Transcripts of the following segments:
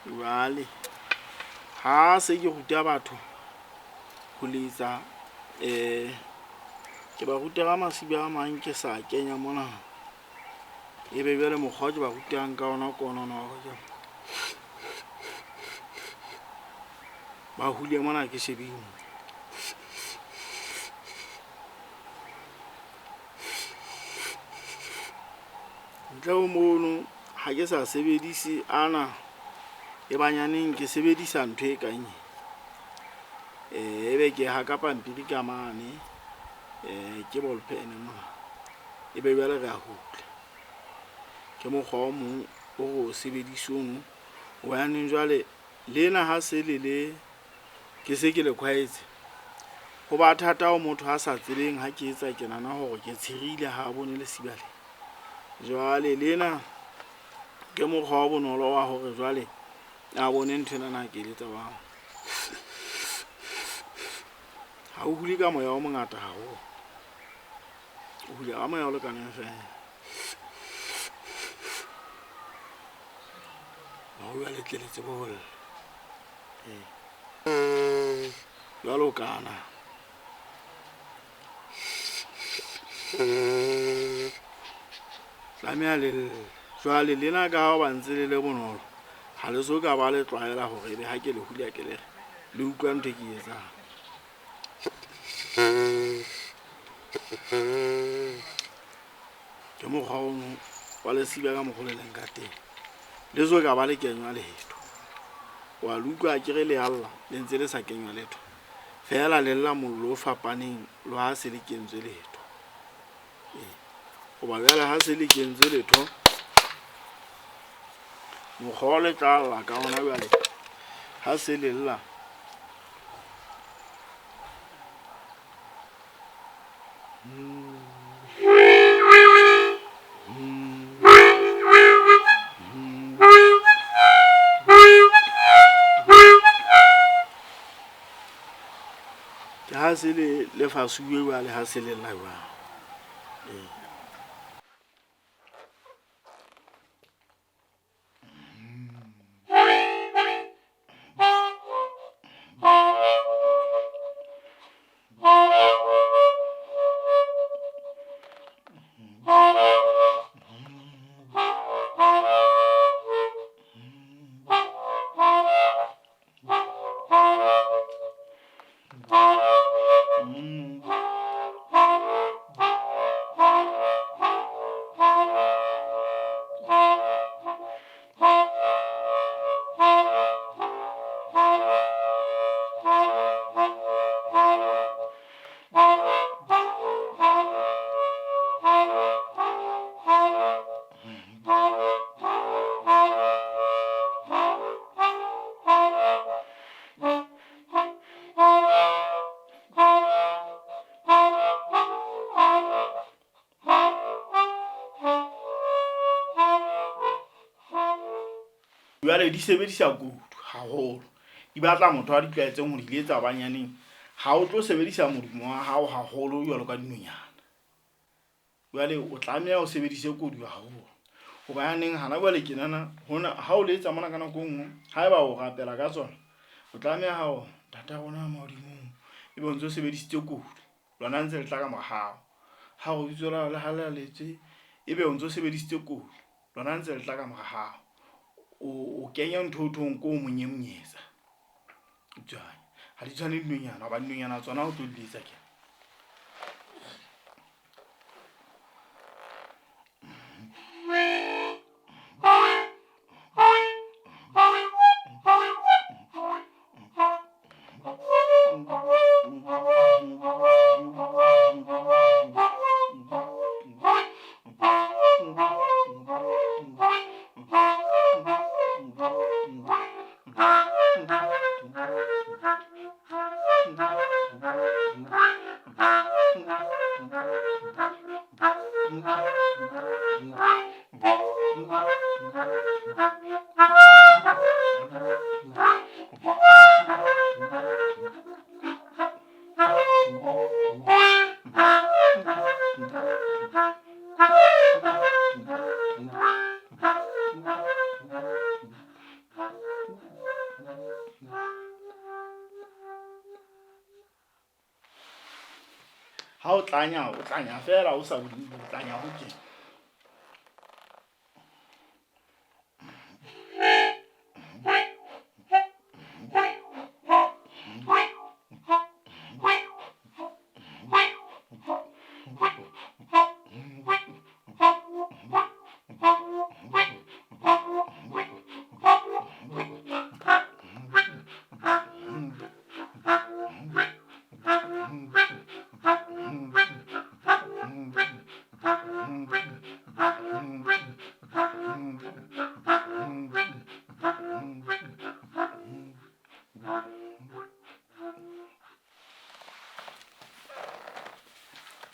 Jwale ha se ke ruta batho ho letsa ke ba rutela masiba a mang ke sa kenya mona. Ebe jwale mokgwa ke ba rutang ka ona kono hore ba hule mona ke shebile. Ntle ho mono ha ke sa sebedise ana e banyaneng ke sebedisa ntho e kang ebe ke ha ka pampiri ka mane ke ball pen mona ebe jwale re a hula ke mokgwa o mong o sebedisong o yaneng. Jwale lena ha se le ke se ke le khwaetse ho ba thata ho motho ha sa tsebeng ha ke etsa ke nana hore ke tsherile ha bone lesiba le. Jwale lena ke mokgwa o bonolo wa hore jwale a bone ntho ena na ke letsa ba ha o hule ka moya o mongata haholo, o hula ka moya o lekaneng fela. Ha o ya letleletse bol jwalo kana tlameha le jwale lena ka ha ba ntse le bonolo ha le so ka ba le tlwaela hore ebe ha ke le hula ke le utlwa ntho e ke etsang. Ke mokgwa o wa lesiba ka mokgwa le leng ka teng le so ka ba le kenywa letho wa le utlwa ke re le alla le ntse le sa kenywa letho fela le lla mollo o fapaneng lo ha se le kentswe letho. Hoba jwale ha se le kentswe letho mokgwa o le tla alla ka ona jwale ha se le lla ke ha se le fasuwe jwale ha se le lla jwale jwale di sebedisa kudu haholo. Di batla motho a di tlwaetseng ho di letsa banyaneng. Ha o tlo sebedisa modumo wa hao haholo jwalo ka dinonyana. Jwale o tlameha o sebedise kudu haholo. Hoba yaneng hana jwale ke nana hona ha o letsa mona ka nako nngwe ha eba o rapela ka tsona o tlameha ha ntate rona modimong ebe o ntso sebedisitse kudu lona ntse le tla ka morao ha o itsola le halaletse ebe o ntso sebedisitse kudu lona ntse le tla ka morao o kenya ntho thong ko monyemnyetsa jwale ha di tshwane dinonyana ba dinonyana tsona o tlo di letsa ke ha o tlanya fela o sa bodile o tlanya ho tjena.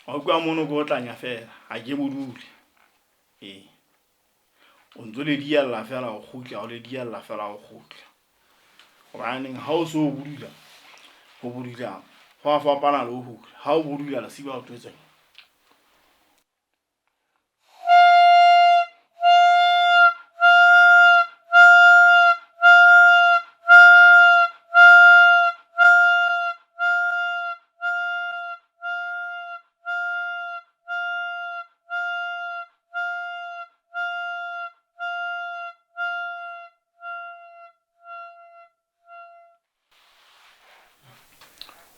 O kwa mono go tlanya fela ha ke bodule o ntso le dialla fela go khutla o le dialla fela go khutla gobaneng ha o so bodula go bodula go a fapana le ho hula ha o bodula Lesiba o tswetseng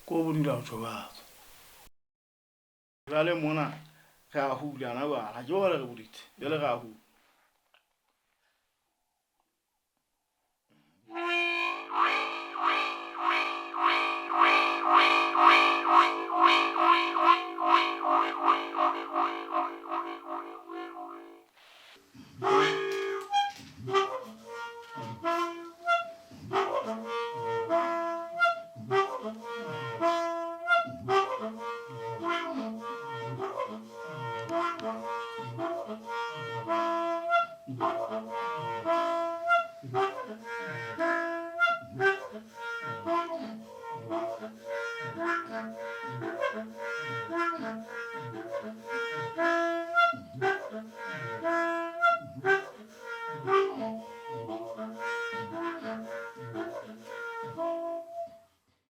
ko bodula o tjobatsa jale mona re a hula na ba ha ke hore re boditse jale re a hula